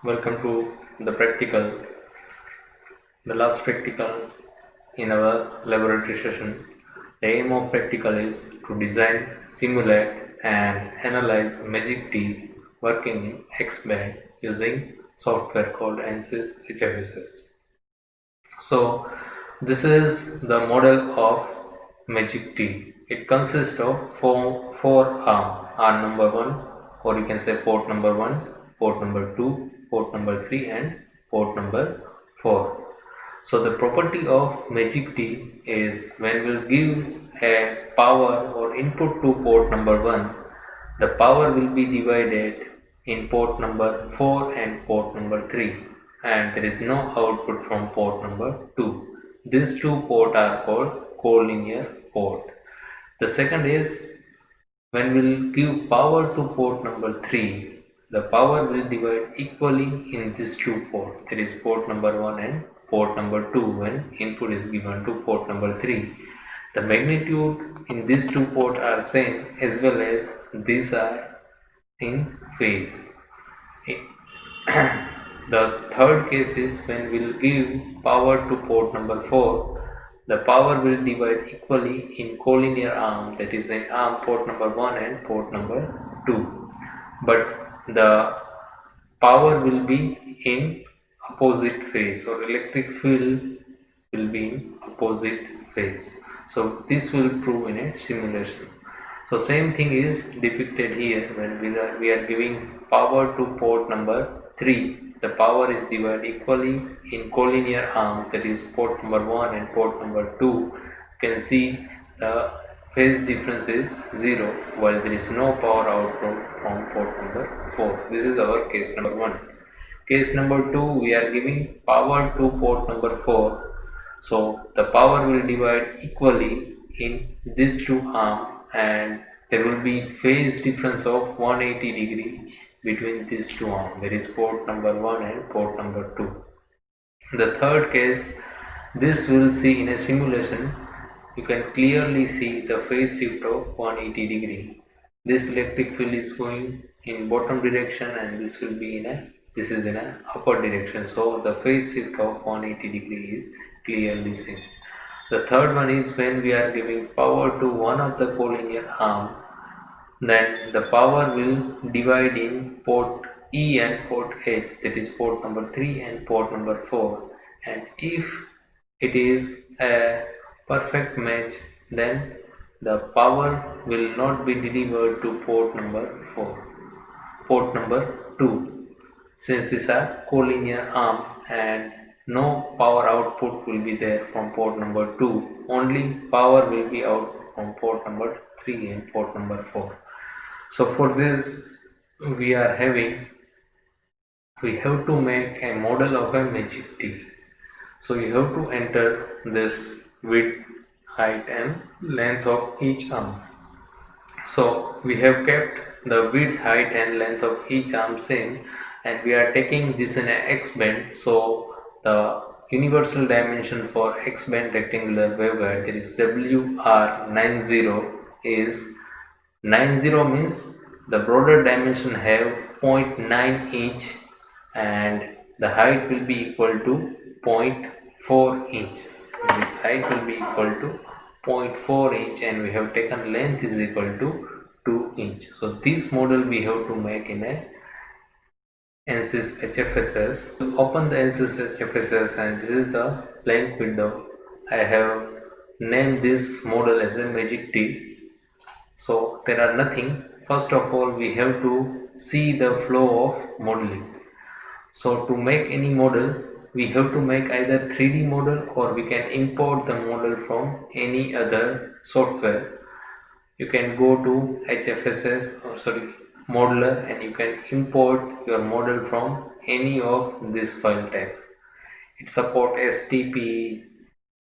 Welcome to the practical, the last practical in our laboratory session. The aim of practical is to design, simulate, and analyze Magic T working in X-band using software called ANSYS HFSS. So, this is the model of Magic T. It consists of four arms: arm number 1, or you can say port number 1, port number 2, port number 3, and port number 4. So the property of Magic T is when we'll give a power or input to port number 1, the power will be divided in port number 4 and port number 3, and there is no output from port number 2. These two ports are called collinear port. The second is when we'll give power to port number 3, the power will divide equally in these two ports. That is port number 1 and port number 2 when input is given to port number 3. The magnitude in these two ports are same as well as these are in phase. The third case is when we'll give power to port number 4, the power will divide equally in collinear arm, that is in arm port number 1 and port number 2. But the power will be in opposite phase, or electric field will be in opposite phase. So this will prove in a simulation. So same thing is depicted here when we are giving power to port number 3. The power is divided equally in collinear arms, that is port number 1 and port number 2. You can see the phase difference is 0 while there is no power output from port number 4. This is our case number 1. Case number 2, we are giving power to port number 4. So the power will divide equally in these two arms, and there will be phase difference of 180 degree between these two arms. There is port number 1 and port number 2. The third case, this will see in a simulation. You can clearly see the phase shift of 180 degree. This electric field is going in bottom direction, and this will be in a upper direction. So the phase shift of 180 degree is clearly seen. The third one is when we are giving power to one of the collinear arm, then the power will divide in port E and port H, that is port number 3 and port number 4. And if it is a perfect match, then the power will not be delivered to port number 4, port number 2, since these are collinear arm and no power output will be there from port number 2, only power will be out from port number 3 and port number 4. So for this we have to make a model of a Magic T. So you have to enter this width, height and length of each arm. So we have kept the width, height and length of each arm same, and we are taking this in a X band. So the universal dimension for X band rectangular waveguide, that is WR90, is 90 means the broader dimension have 0.9 inch and the height will be equal to 0.4 inch. This height will be equal to 0.4 inch, and we have taken length is equal to 2 inch. So this model we have to make in a ANSYS HFSS. Open the ANSYS HFSS, and this is the blank window. I have named this model as a Magic T. So there are nothing. First of all, we have to see the flow of modeling. So to make any model, we have to make either 3D model, or we can import the model from any other software. You can go to HFSS modeler, and you can import your model from any of this file type. It supports STP,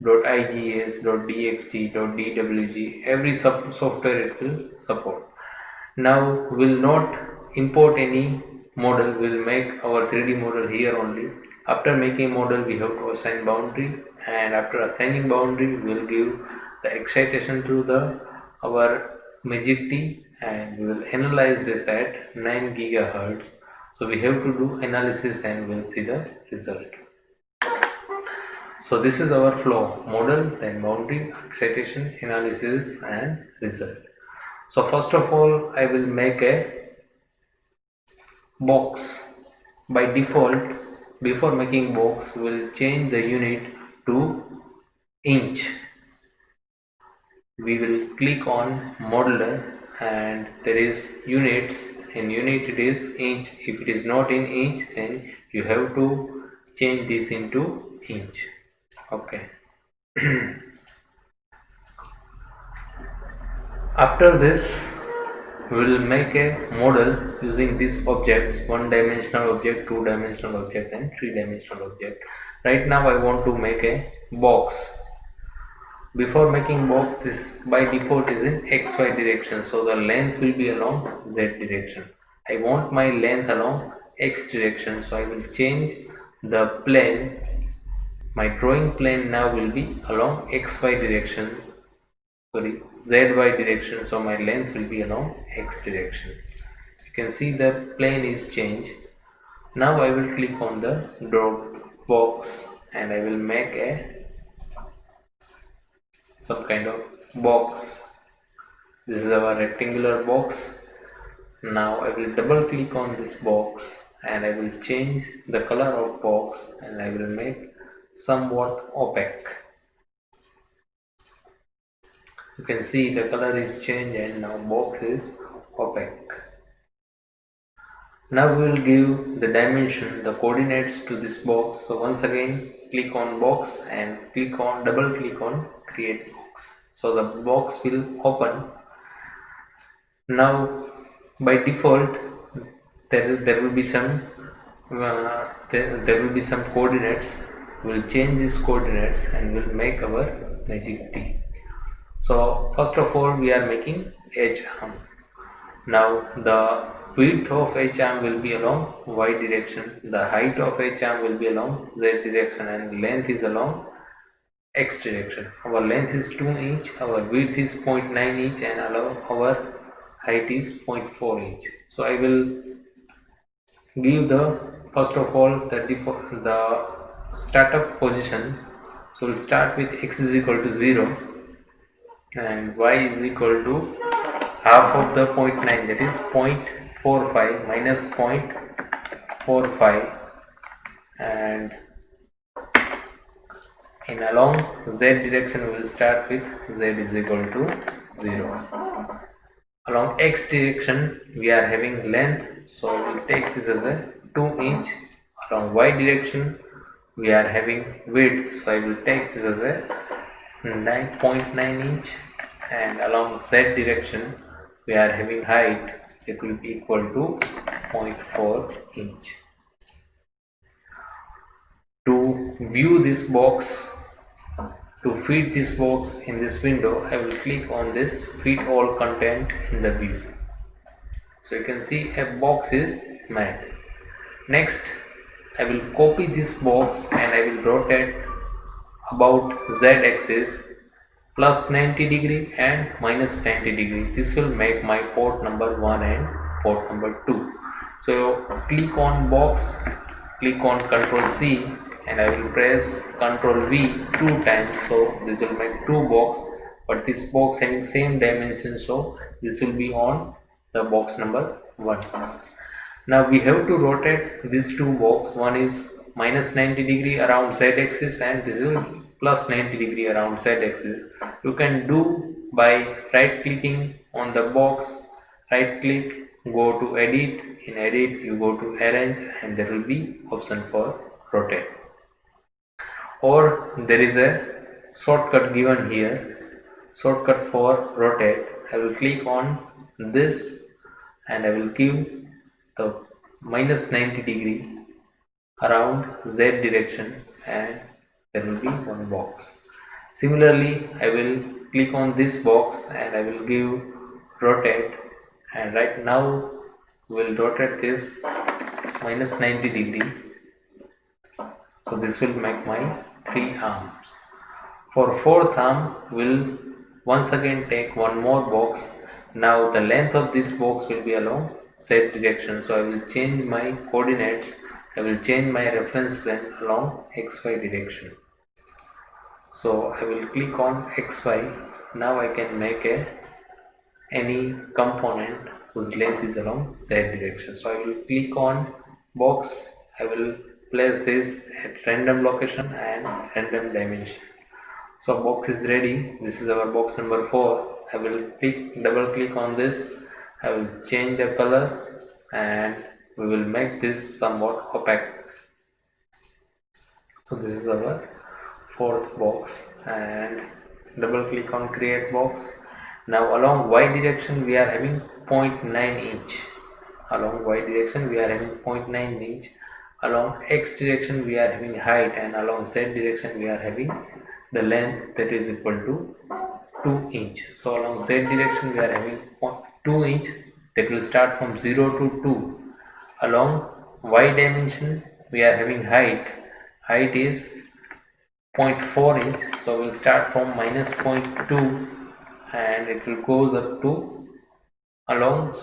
.igs, .dxt, .dwg, every software it will support. Now we will not import any model, we will make our 3D model here only. After making model, we have to assign boundary, and after assigning boundary, we will give the excitation to our Magic T, and we will analyze this at 9 GHz So we have to do analysis and we'll see the result. So this is our flow model, then boundary, excitation, analysis and result. So first of all, I will make a box. By default, before making box, we'll change the unit to inch. We will click on modeler and there is units. In unit it is inch. If it is not in inch, then you have to change this into inch. Okay. After this, we will make a model using these objects: one dimensional object, two dimensional object and three dimensional object. Right now I want to make a box. Before making box, this by default is in xy direction, so the length will be along z direction. I want my length along x direction, so I will change the plane. My drawing plane now will be along xy direction, sorry, zy direction, so my length will be along x direction. You can see the plane is changed. Now I will click on the draw box and I will make some kind of box. This is our rectangular box. Now I will double click on this box and I will change the color of box and I will make somewhat opaque. You can see the color is changed and now box is opaque. Now we will give the dimension, the coordinates to this box. So once again click on box and double click on create box. So the box will open. Now by default there will be some there will be some coordinates. We will change these coordinates and we'll make our magic T. So first of all we are making H arm. Now the width of H arm will be along y direction, the height of H arm will be along z direction and length is along x direction. Our length is 2 inch, our width is 0.9 inch and our height is 0.4 inch. So I will give the first of all the startup position. So we'll start with x is equal to 0 and y is equal to half of the 0.9, that is 0.45 minus 0.45 and in along z direction we will start with z is equal to 0. Along x direction we are having length, so we will take this as a 2 inch. Along y direction we are having width, so I will take this as a 9.9 inch and along z direction we are having height, it will be equal to 0.4 inch. To view this box, to fit this box in this window, I will click on this fit all content in the view. So you can see a box is made. Next I will copy this box and I will rotate about z axis plus 90 degree and minus 90 degree. This will make my port number 1 and port number 2. So click on box, click on Ctrl C and I will press Ctrl V 2 times. So this will make 2 box, but this box having same dimension, so this will be on the box number 1. Now we have to rotate these 2 box. One is minus 90 degree around z axis and this is plus 90 degree around z axis. You can do by right clicking on the box, right click, go to edit, in edit you go to arrange and there will be option for rotate, or there is a shortcut given here, shortcut for rotate. I will click on this and I will give the minus 90 degree around z direction and there will be one box. Similarly I will click on this box and I will give rotate, and right now we will rotate this minus 90 degree, so this will make my 3 arms. For 4th arm we'll once again take one more box. Now the length of this box will be along Z direction. So I will change my coordinates, I will change my reference planes along XY direction. So I will click on XY. Now I can make any component whose length is along Z direction. So I will click on box, I will place this at random location and random dimension. So box is ready. This is our box number 4. I will double click on this. I will change the color and we will make this somewhat opaque. So this is our 4th box and double click on create box. Now along Y direction we are having 0.9 inch. Along Y direction we are having 0.9 inch. Along X direction we are having height, and along Z direction we are having the length that is equal to 2 inch. So along Z direction we are having 2 inch, that will start from 0 to 2. Along Y dimension we are having height is 0.4 inch, so we'll start from minus 0.2 and it will goes up to along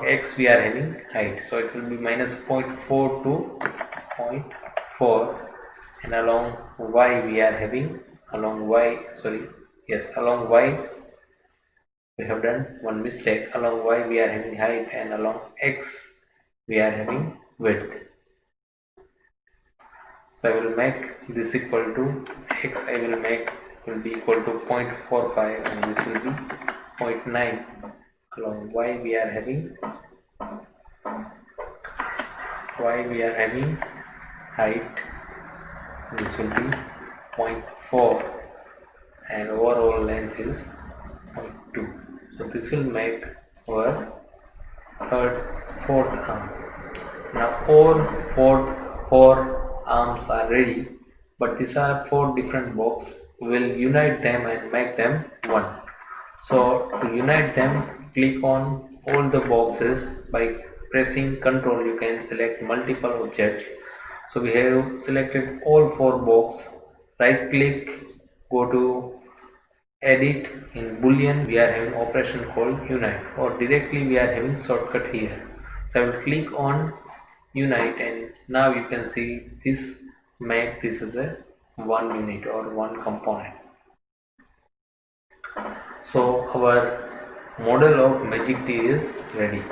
X we are having height, so it will be minus 0.4 to 0.4, and along Y we are having along Y we have done one mistake. Along Y we are having height and along X we are having width. So I will make this equal to X, I will make will be equal to 0.45 and this will be 0.9. Along Y we are having height, this will be 0.4 and overall length is 0.2. So this will make our fourth arm. Now all four arms are ready, but these are 4 different boxes. We will unite them and make them one. So to unite them, click on all the boxes. By pressing Ctrl you can select multiple objects. So we have selected all 4 boxes. Right click, go to edit. In boolean we are having operation called unite, or directly we are having shortcut here. So I will click on unite and now you can see this make this as a one unit or one component. So our model of Magic T is ready.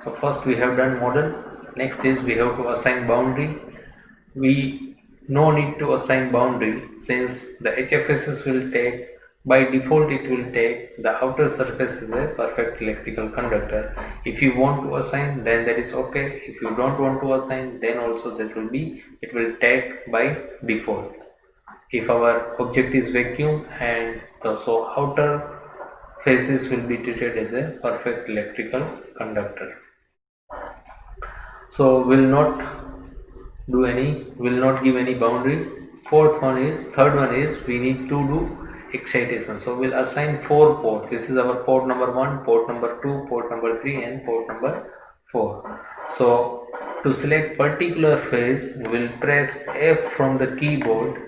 So first we have done model, next is we have to assign boundary. We no need to assign boundary since the HFSS will take, by default it will take the outer surface is a perfect electrical conductor. If you want to assign, then that is okay. If you don't want to assign, then also that will be, it will take by default. If our object is vacuum, and so outer faces will be treated as a perfect electrical conductor. So will not give any boundary. Third one is we need to do excitation. So we'll assign 4 ports. This is our port number 1, port number 2, port number 3 and port number 4. So to select particular phase, we will press F from the keyboard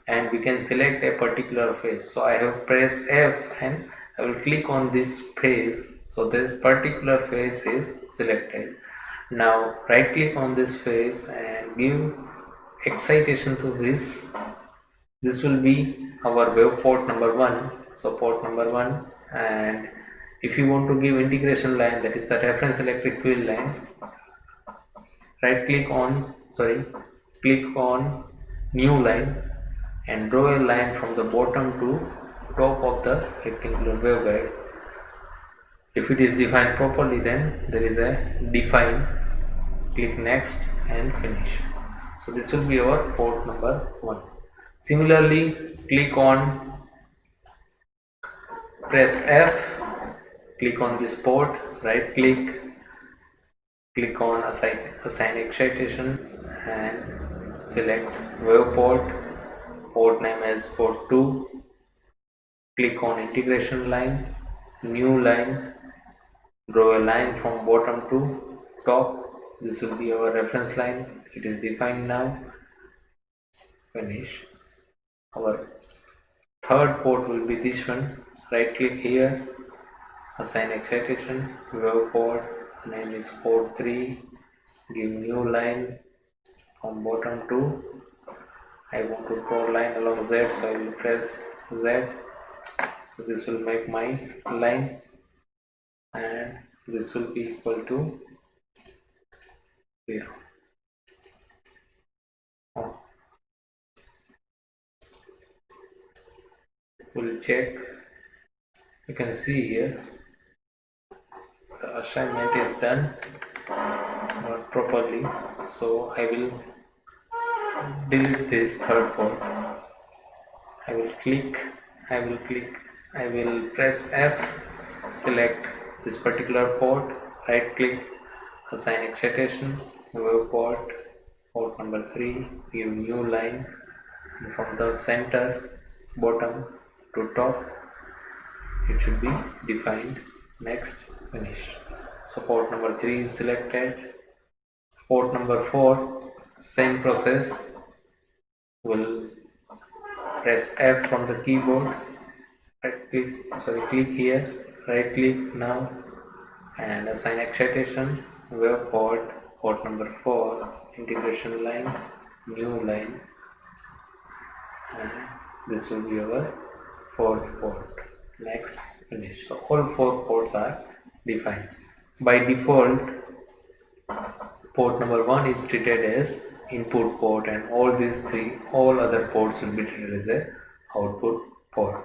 and we can select a particular phase. So I have pressed F and I will click on this phase. So this particular phase is selected. Now right click on this phase and give excitation to this. This will be our wave port number 1. So port number 1, and if you want to give integration line, that is the reference electric field line, click on new line and draw a line from the bottom to top of the rectangular waveguide. If it is defined properly, then there is a define, click next and finish. So this will be our port number 1. Similarly, press F, click on this port, right click on assign excitation and select wave port name as port 2, click on integration line, new line, draw a line from bottom to top. This will be our reference line, it is defined now, finish. Our third port will be this one, right click here, assign excitation, wave port name is port 3, give new line from bottom to, I want to draw line along Z, so I will press Z, so this will make my line and this will be equal to 0. We'll check, you can see here the assignment is done not properly, so I will delete this third port. I will press F, select this particular port, right click, assign excitation, wave port, port number 3, give new line, and from the center bottom to top it should be defined. Next, finish. So port number 3 is selected. Port number 4, same process, will press F from the keyboard, click here, right click now and assign excitation, wave port number 4, integration line, new line, and this will be our fourth port. Next, finish. So all 4 ports are defined. By default, port number 1 is treated as input port and all other ports will be treated as a output port.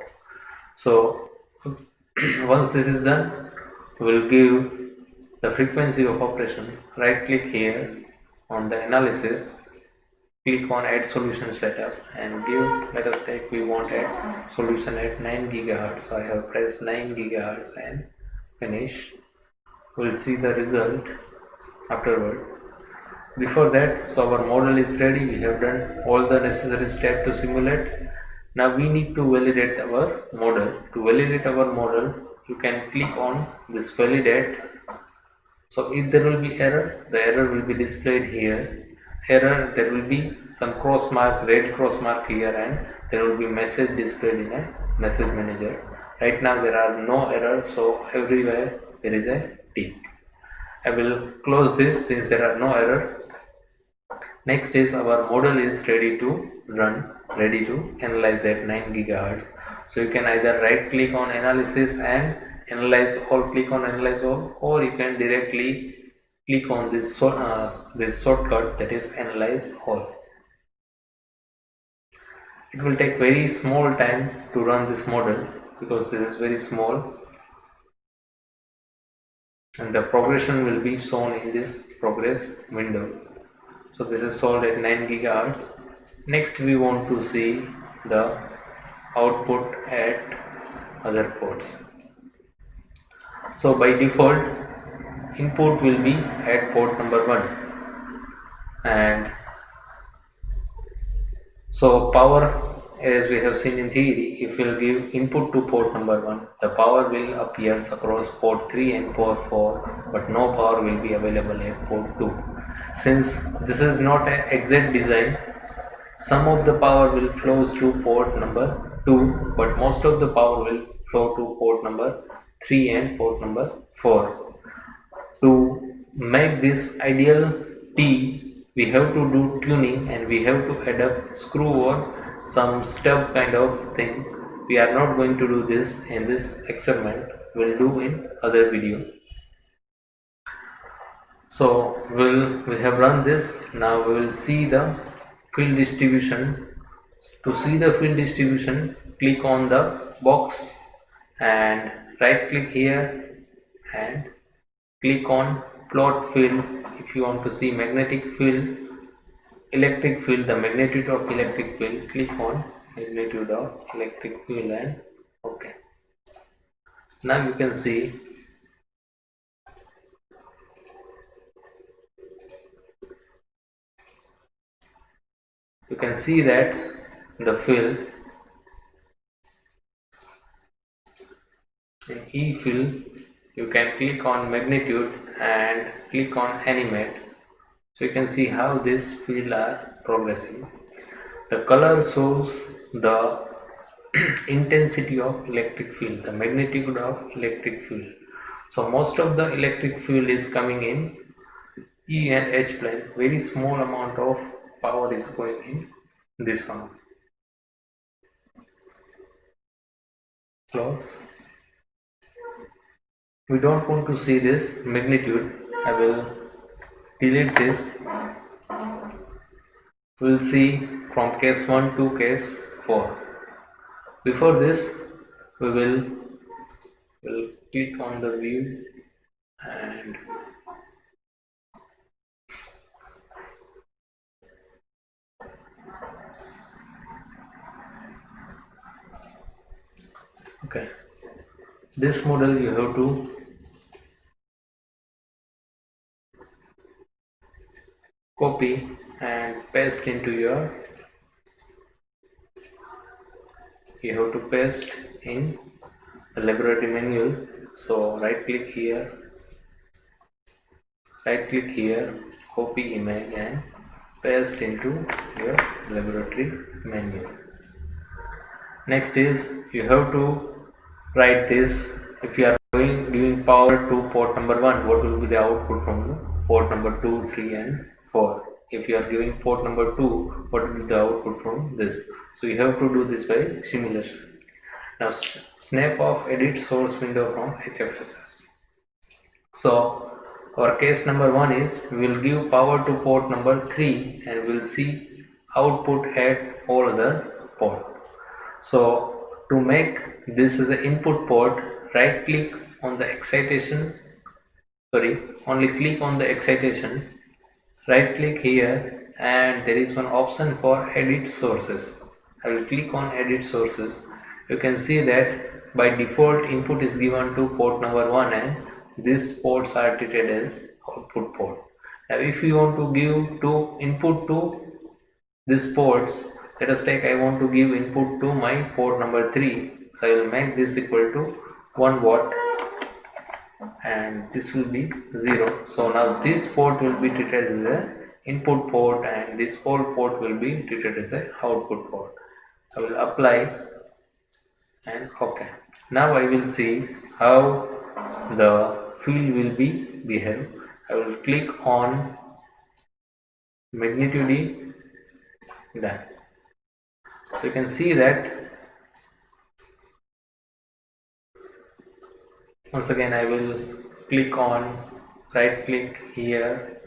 So once this is done, we will give the frequency of operation. Right click here on the analysis, click on add solution setup and give, let us take, we want a solution at 9 GHz, so I have pressed 9 GHz and finish. We will see the result afterward. Before that, so our model is ready, we have done all the necessary steps to simulate. Now we need to validate our model. To validate our model, you can click on this validate. So if there will be error, the error will be displayed here. Error, there will be some cross mark, red cross mark here, and there will be message displayed in a message manager. Right now there are no errors, so everywhere there is a tick. I will close this since there are no errors. Next is our model is ready to run, ready to analyze at 9 GHz. So you can either right click on analysis and analyze all, click on analyze all, or you can directly click on this shortcut, that is analyze all. It will take very small time to run this model because this is very small, and the progression will be shown in this progress window. So this is solved at 9 GHz. Next we want to see the output at other ports. So by default, input will be at port number 1, and so power, as we have seen in theory, if we will give input to port number 1, the power will appear across port 3 and port 4, but no power will be available at port 2. Since this is not an exact design, some of the power will flow to port number 2, but most of the power will flow to port number 3 and port number 4. To make this ideal T, we have to do tuning and we have to add up screw or some stub kind of thing. We are not going to do this in this experiment, we'll do in other video. So we have run this. Now we will see the field distribution. To see the field distribution, click on the box and right click here and click on plot field. If you want to see magnetic field, electric field, the magnitude of electric field, click on magnitude of electric field and OK. Now you can see that the field in E field, you can click on magnitude and click on animate. So you can see how this field are progressing. The color shows the intensity of electric field, the magnitude of electric field. So most of the electric field is coming in E and H plane. Very small amount of power is going in this arm. Close. We don't want to see this magnitude. I will delete this. We'll see from case 1 to case 4. Before this, we will click on the view and okay. This model you have to copy and paste into your, you have to paste in the laboratory manual. So right click here, copy image and paste into your laboratory manual. Next is you have to write this. If you are giving power to port number 1, what will be the output from the port number 2, 3 and 4? If you are giving port number 2, what will be the output from this? So you have to do this by simulation. Now snap off edit source window from HFSS. So our case number 1 is we will give power to port number 3 and we will see output at all other port. So to make this as an input port, right click on the excitation, only click on the excitation, right click here and there is one option for edit sources. I will click on edit sources. You can see that by default input is given to port number 1 and these ports are treated as output port. Now if you want to give to input to these ports, let us take I want to give input to my port number 3, so I will make this equal to 1 watt and this will be 0. So now this port will be treated as a input port and this whole port will be treated as a output port. I will apply and OK. Now I will see how the field will be behave. I will click on magnitude done. So you can see that once again I will click on right click here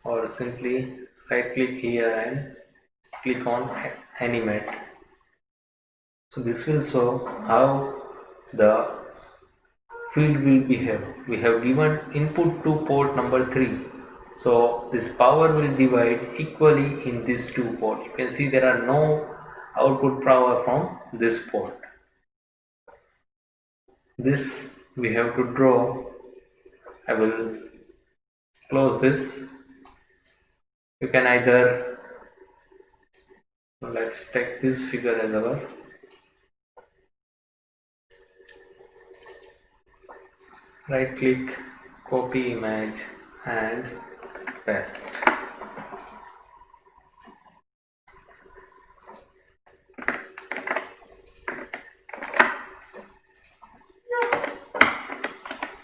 or simply right click here and click on animate. So this will show how the field will behave. We have given input to port number 3. So this power will divide equally in these two ports. You can see there are no output power from this port. This we have to draw. I will close this. You can either, let's take this figure as our right click, copy image and paste.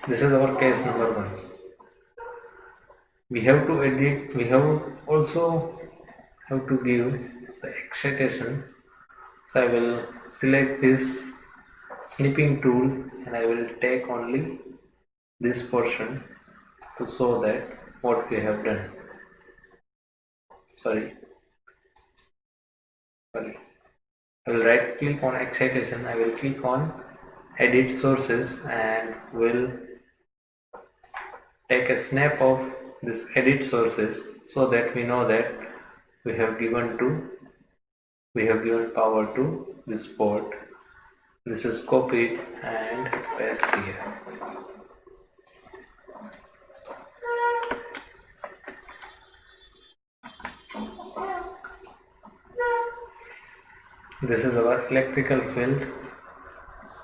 This is our case number 1. We have to edit, we have also have to give the excitation. So I will select this snipping tool and I will take only this portion to show that what we have done. Sorry. I will right click on excitation. I will click on edit sources and will take a snap of this edit sources so that we know that we have given power to this port. This is copied and paste here. This is our electrical field,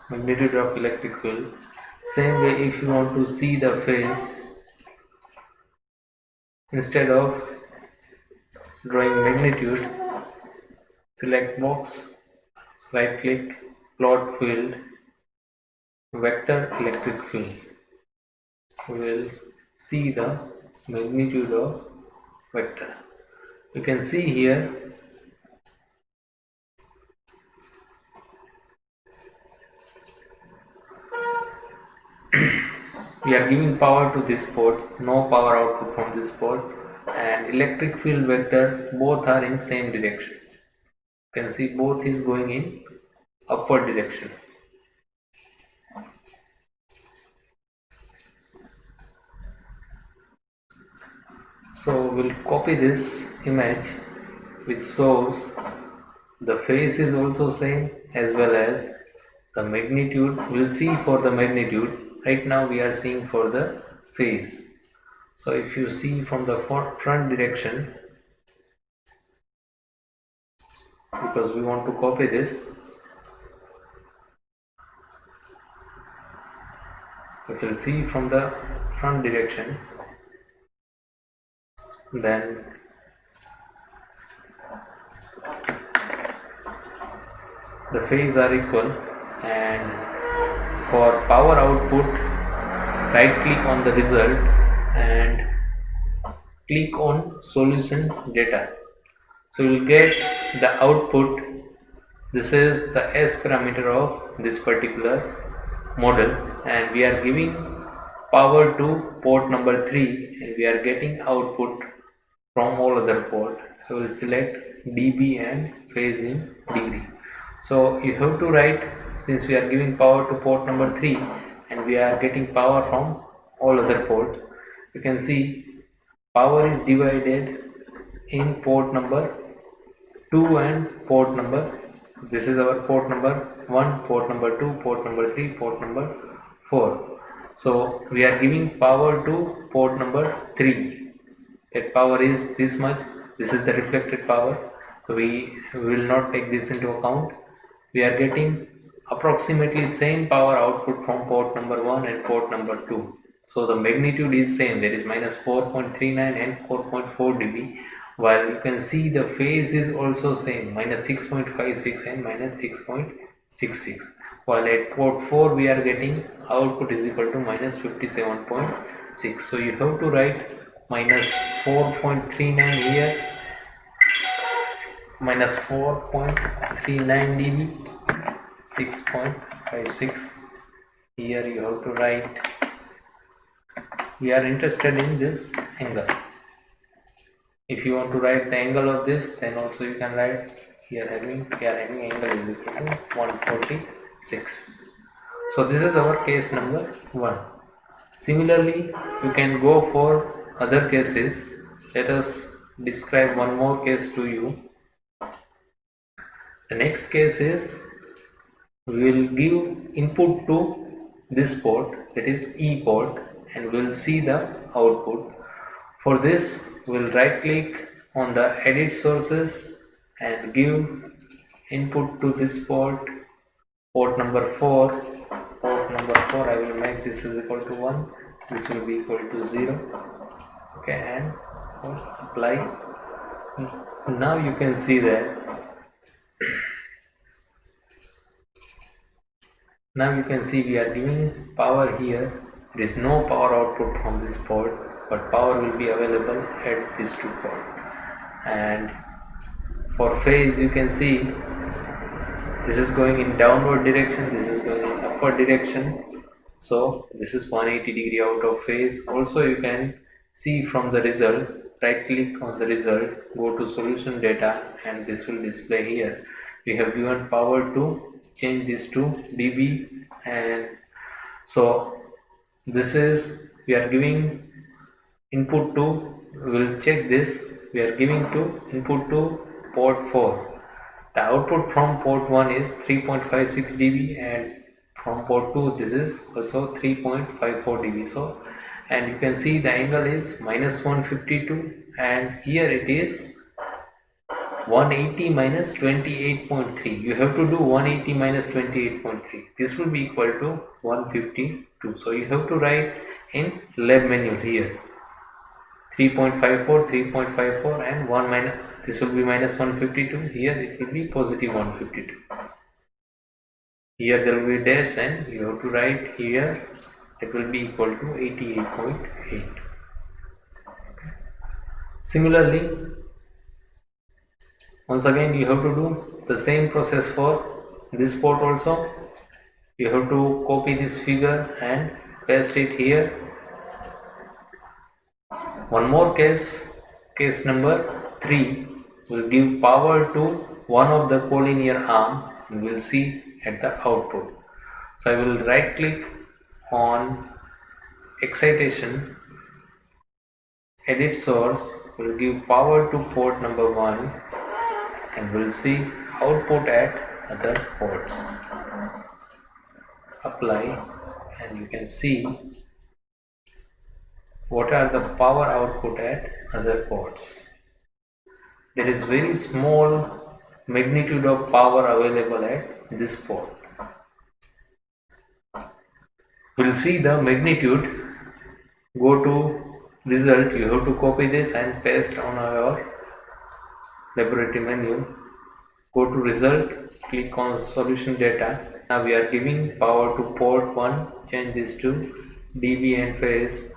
magnitude of electric field. Same way, if you want to see the phase, instead of drawing magnitude, select box, right click, plot field, vector electric field. we will see the magnitude of vector. You can see here we are giving power to this port, no power output from this port, and electric field vector both are in same direction. You can see both is going in upward direction. So we'll copy this image which shows the phase is also same as well as the magnitude. We'll see for the magnitude. Right now we are seeing for the phase. So if you see from the front direction, because we want to copy this, if you see from the front direction, then the phase are equal, and for power output right click on the result and click on solution data. So you will get the output. This is the S parameter of this particular model, and we are giving power to port number 3 and we are getting output from all other port. So we will select dB and phase in degree. So you have to write, since we are giving power to port number 3 and we are getting power from all other port, you can see power is divided in port number 2 and port number, this is our port number 1, port number 2, port number 3, port number 4. So we are giving power to port number 3. That power is this much. This is the reflected power. So we will not take this into account. We are getting approximately same power output from port number 1 and port number 2. So the magnitude is same, that is minus 4.39 and 4.4 dB, while you can see the phase is also same, minus 6.56 and minus 6.66, while at port 4 we are getting output is equal to minus 57.6. So you have to write minus 4.39 here, minus 4.39 dB, 6.56 here. You have to write, we are interested in this angle. If you want to write the angle of this, then also you can write here we are having angle is equal to 146. So this is our case number 1. Similarly, you can go for other cases. Let us describe one more case to you. The next case is, we will give input to this port, that is E port, and we will see the output. For this, we will right click on the edit sources and give input to this port, port number 4. Port number 4, I will make this is equal to 1, this will be equal to 0. Okay, and apply. Now you can see that now you can see we are giving power here. There is no power output from this port, but power will be available at these two ports. And for phase, you can see this is going in downward direction, this is going in upward direction. So this is 180 degree out of phase. Also you can see from the result, right click on the result, go to solution data, and this will display here. We have given power to change this to dB, and so this is, we are giving input to, we will check this, we are giving to input to port 4. The output from port 1 is 3.56 dB, and from port 2 this is also 3.54 dB. So, and you can see the angle is minus 152, and here it is 180 minus 28.3. You have to do 180 minus 28.3. This will be equal to 152. So you have to write in lab manual here 3.54, 3.54, and 1 minus, this will be minus 152. Here it will be positive 152. Here there will be dash, and you have to write here it will be equal to 88.8. Similarly, once again you have to do the same process for this port also. You have to copy this figure and paste it here. One more case, case number 3 will give power to one of the collinear arm and we'll see at the output. So I will right click on excitation, edit source, will give power to port number 1 and we'll see output at other ports. Apply and you can see what are the power output at other ports. There is very small magnitude of power available at this port. We'll see the magnitude. Go to result, you have to copy this and paste on our laboratory menu. Go to result, click on solution data. Now we are giving power to port 1, change this to dB and phase.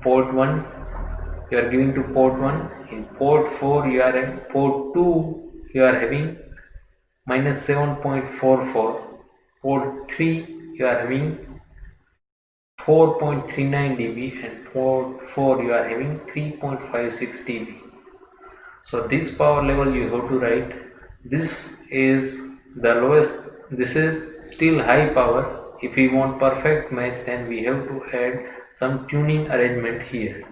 Port 1 you are giving to port 1, in port 4 you are at port 2 you are having minus 7.44, port 3 you are having 4.39 dB and port 4 you are having 3.56 dB. So this power level you have to write. This is the lowest, this is still high power. If we want perfect match, then we have to add some tuning arrangement here.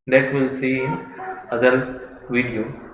That we'll see in other video.